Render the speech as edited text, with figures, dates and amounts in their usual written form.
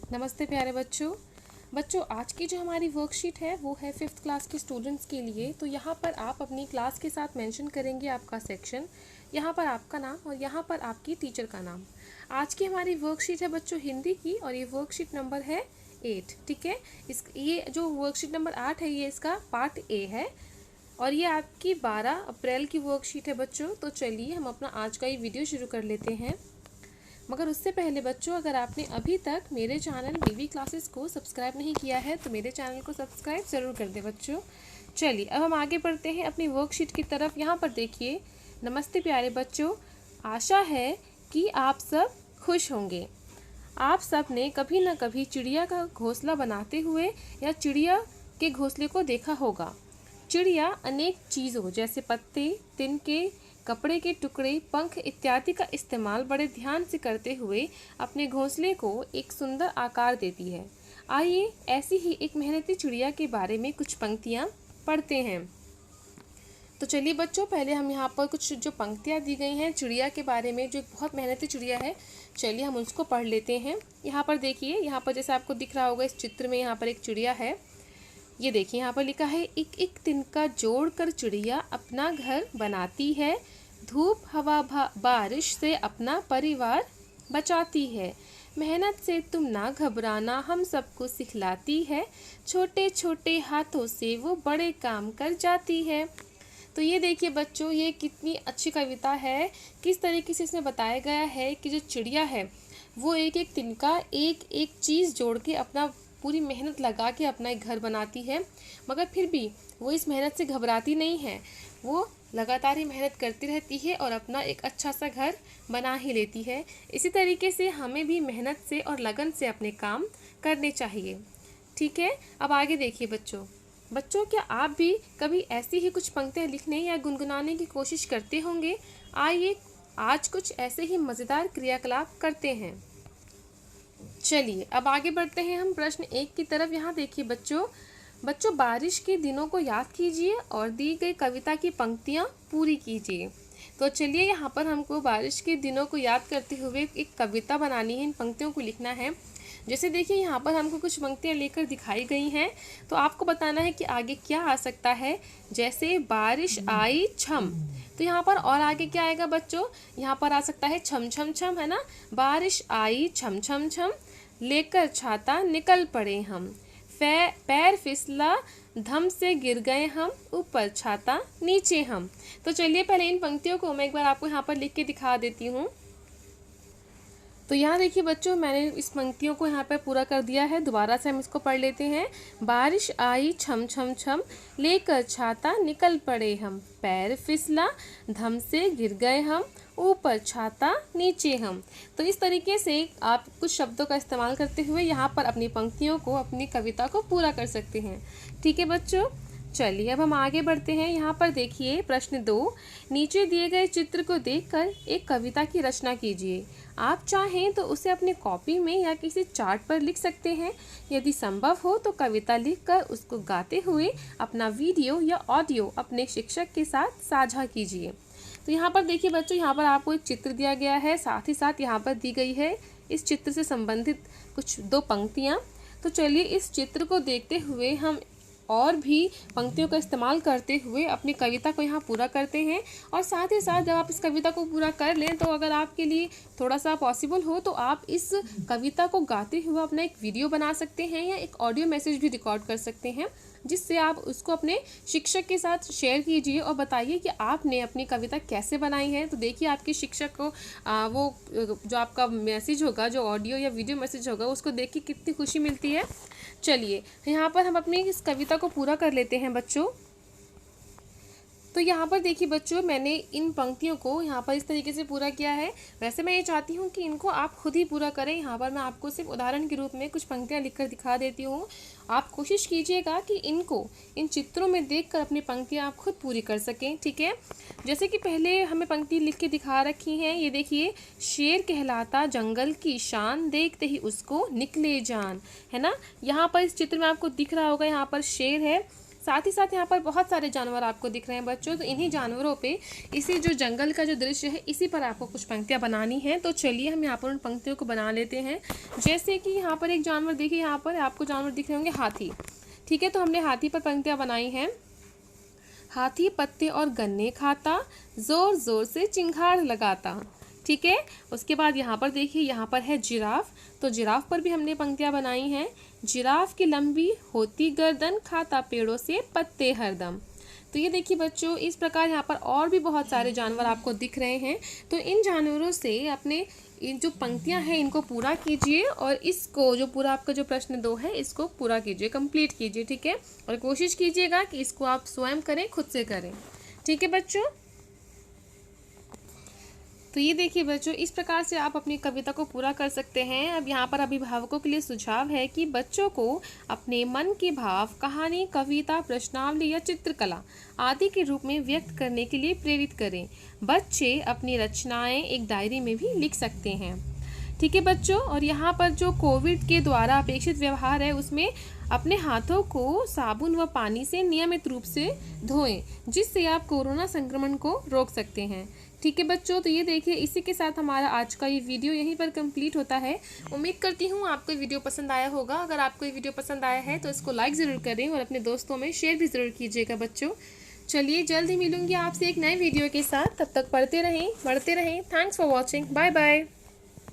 नमस्ते प्यारे बच्चों आज की जो हमारी वर्कशीट है वो है 5th क्लास के स्टूडेंट्स के लिए। तो यहाँ पर आप अपनी क्लास के साथ मेंशन करेंगे आपका सेक्शन, यहाँ पर आपका नाम और यहाँ पर आपकी टीचर का नाम। आज की हमारी वर्कशीट है बच्चों हिंदी की और ये वर्कशीट नंबर है 8। ठीक है, ये जो वर्कशीट नंबर 8 है ये इसका पार्ट ए है और ये आपकी 12 अप्रैल की वर्कशीट है बच्चों। तो चलिए हम अपना आज का ये वीडियो शुरू कर लेते हैं। मगर उससे पहले बच्चों, अगर आपने अभी तक मेरे चैनल बीबी क्लासेस को सब्सक्राइब नहीं किया है तो मेरे चैनल को सब्सक्राइब ज़रूर कर दें बच्चों। चलिए अब हम आगे बढ़ते हैं अपनी वर्कशीट की तरफ। यहाँ पर देखिए, नमस्ते प्यारे बच्चों, आशा है कि आप सब खुश होंगे। आप सब ने कभी न कभी चिड़िया का घोंसला बनाते हुए या चिड़िया के घोंसले को देखा होगा। चिड़िया अनेक चीज़ों जैसे पत्ते, तिनके, कपड़े के टुकड़े, पंख इत्यादि का इस्तेमाल बड़े ध्यान से करते हुए अपने घोंसले को एक सुंदर आकार देती है। आइए ऐसी ही एक मेहनती चिड़िया के बारे में कुछ पंक्तियाँ पढ़ते हैं। तो चलिए बच्चों, पहले हम यहाँ पर कुछ जो पंक्तियाँ दी गई हैं चिड़िया के बारे में, जो एक बहुत मेहनती चिड़िया है, चलिए हम उसको पढ़ लेते हैं। यहाँ पर देखिए, यहाँ पर जैसे आपको दिख रहा होगा इस चित्र में, यहाँ पर एक चिड़िया है। ये देखिए यहाँ पर लिखा है, एक एक तिनका जोड़ कर चिड़िया अपना घर बनाती है, धूप हवा बारिश से अपना परिवार बचाती है, मेहनत से तुम ना घबराना हम सबको सिखलाती है, छोटे छोटे हाथों से वो बड़े काम कर जाती है। तो ये देखिए बच्चों, ये कितनी अच्छी कविता है। किस तरीके से इसमें बताया गया है कि जो चिड़िया है वो एक एक तिनका, एक एक चीज़ जोड़ के अपना पूरी मेहनत लगा के अपना एक घर बनाती है, मगर फिर भी वो इस मेहनत से घबराती नहीं है। वो लगातार ही मेहनत करती रहती है और अपना एक अच्छा सा घर बना ही लेती है। इसी तरीके से हमें भी मेहनत से और लगन से अपने काम करने चाहिए। ठीक है, अब आगे देखिए बच्चों, क्या आप भी कभी ऐसी ही कुछ पंक्तियाँ लिखने या गुनगुनाने की कोशिश करते होंगे? आइए आज कुछ ऐसे ही मज़ेदार क्रियाकलाप करते हैं। चलिए अब आगे बढ़ते हैं हम प्रश्न 1 की तरफ। यहाँ देखिए बच्चों, बारिश के दिनों को याद कीजिए और दी गई कविता की पंक्तियाँ पूरी कीजिए। तो चलिए यहाँ पर हमको बारिश के दिनों को याद करते हुए एक कविता बनानी है, इन पंक्तियों को लिखना है। जैसे देखिए यहाँ पर हमको कुछ पंक्तियाँ लेकर दिखाई गई हैं, तो आपको बताना है कि आगे क्या आ सकता है। जैसे बारिश आई छम, तो यहाँ पर और आगे क्या आएगा बच्चों? यहाँ पर आ सकता है छम छम छम, है ना। बारिश आई छम छम छम, लेकर छाता निकल पड़े हम, पैर फिसला धम से गिर गए हम, ऊपर छाता नीचे हम। तो चलिए पहले इन पंक्तियों को मैं एक बार आपको यहाँ पर लिख के दिखा देती हूँ। तो यहाँ देखिए बच्चों, मैंने इस पंक्तियों को यहाँ पर पूरा कर दिया है। दोबारा से हम इसको पढ़ लेते हैं। बारिश आई छम छम छम, लेकर छाता निकल पड़े हम, पैर फिसला धम से गिर गए हम, ऊपर छाता नीचे हम। तो इस तरीके से आप कुछ शब्दों का इस्तेमाल करते हुए यहाँ पर अपनी पंक्तियों को, अपनी कविता को पूरा कर सकते हैं। ठीक है बच्चों, चलिए अब हम आगे बढ़ते हैं। यहाँ पर देखिए प्रश्न 2, नीचे दिए गए चित्र को देखकर एक कविता की रचना कीजिए। आप चाहें तो उसे अपने कॉपी में या किसी चार्ट पर लिख सकते हैं। यदि संभव हो तो कविता लिखकर उसको गाते हुए अपना वीडियो या ऑडियो अपने शिक्षक के साथ साझा कीजिए। तो यहाँ पर देखिए बच्चों, यहाँ पर आपको एक चित्र दिया गया है, साथ ही साथ यहाँ पर दी गई है इस चित्र से संबंधित कुछ 2 पंक्तियाँ। तो चलिए इस चित्र को देखते हुए हम और भी पंक्तियों का इस्तेमाल करते हुए अपनी कविता को यहाँ पूरा करते हैं। और साथ ही साथ जब आप इस कविता को पूरा कर लें, तो अगर आपके लिए थोड़ा सा पॉसिबल हो तो आप इस कविता को गाते हुए अपना एक वीडियो बना सकते हैं या एक ऑडियो मैसेज भी रिकॉर्ड कर सकते हैं, जिससे आप उसको अपने शिक्षक के साथ शेयर कीजिए और बताइए कि आपने अपनी कविता कैसे बनाई है। तो देखिए आपके शिक्षक को वो जो आपका मैसेज होगा, जो ऑडियो या वीडियो मैसेज होगा, उसको देख के कितनी खुशी मिलती है। चलिए यहाँ पर हम अपनी इस कविता को पूरा कर लेते हैं बच्चों। तो यहाँ पर देखिए बच्चों, मैंने इन पंक्तियों को यहाँ पर इस तरीके से पूरा किया है। वैसे मैं ये चाहती हूँ कि इनको आप खुद ही पूरा करें। यहाँ पर मैं आपको सिर्फ उदाहरण के रूप में कुछ पंक्तियाँ लिखकर दिखा देती हूँ। आप कोशिश कीजिएगा कि इनको इन चित्रों में देखकर अपनी पंक्तियाँ आप खुद पूरी कर सकें। ठीक है, जैसे कि पहले हमें पंक्ति लिख के दिखा रखी हैं। ये देखिए, शेर कहलाता जंगल की शान, देखते ही उसको निकले जान, है ना। यहाँ पर इस चित्र में आपको दिख रहा होगा, यहाँ पर शेर है, साथ ही साथ यहाँ पर बहुत सारे जानवर आपको दिख रहे हैं बच्चों। तो इन्हीं जानवरों पे, इसी जो जंगल का जो दृश्य है, इसी पर आपको कुछ पंक्तियाँ बनानी हैं। तो चलिए हम यहाँ पर उन पंक्तियों को बना लेते हैं। जैसे कि यहाँ पर एक जानवर देखिए, यहाँ पर आपको जानवर दिख रहे होंगे हाथी। ठीक है, तो हमने हाथी पर पंक्तियाँ बनाई हैं। हाथी पत्ते और गन्ने खाता, जोर जोर से चिंगाड़ लगाता। ठीक है, उसके बाद यहाँ पर देखिए, यहाँ पर है जिराफ। तो जिराफ पर भी हमने पंक्तियाँ बनाई हैं। जिराफ की लंबी होती गर्दन, खाता पेड़ों से पत्ते हरदम। तो ये देखिए बच्चों, इस प्रकार यहाँ पर और भी बहुत सारे जानवर आपको दिख रहे हैं। तो इन जानवरों से अपने इन जो पंक्तियाँ हैं इनको पूरा कीजिए, और इसको जो पूरा आपका जो प्रश्न 2 है इसको पूरा कीजिए, कंप्लीट कीजिए। ठीक है, और कोशिश कीजिएगा कि इसको आप स्वयं करें, खुद से करें। ठीक है बच्चों। तो ये देखिए बच्चों, इस प्रकार से आप अपनी कविता को पूरा कर सकते हैं। अब यहाँ पर अभिभावकों के लिए सुझाव है कि बच्चों को अपने मन के भाव कहानी, कविता, प्रश्नावली या चित्रकला आदि के रूप में व्यक्त करने के लिए प्रेरित करें। बच्चे अपनी रचनाएं एक डायरी में भी लिख सकते हैं। ठीक है बच्चों, और यहाँ पर जो कोविड के द्वारा अपेक्षित व्यवहार है उसमें अपने हाथों को साबुन व पानी से नियमित रूप से धोएं, जिससे आप कोरोना संक्रमण को रोक सकते हैं। ठीक है बच्चों, तो ये देखिए, इसी के साथ हमारा आज का ये वीडियो यहीं पर कंप्लीट होता है। उम्मीद करती हूँ आपको ये वीडियो पसंद आया होगा। अगर आपको ये वीडियो पसंद आया है तो इसको लाइक ज़रूर करें और अपने दोस्तों में शेयर भी ज़रूर कीजिएगा बच्चों। चलिए, जल्द ही मिलूंगी आपसे एक नए वीडियो के साथ। तब तक पढ़ते रहें, बढ़ते रहें। Thanks for watching. Bye bye.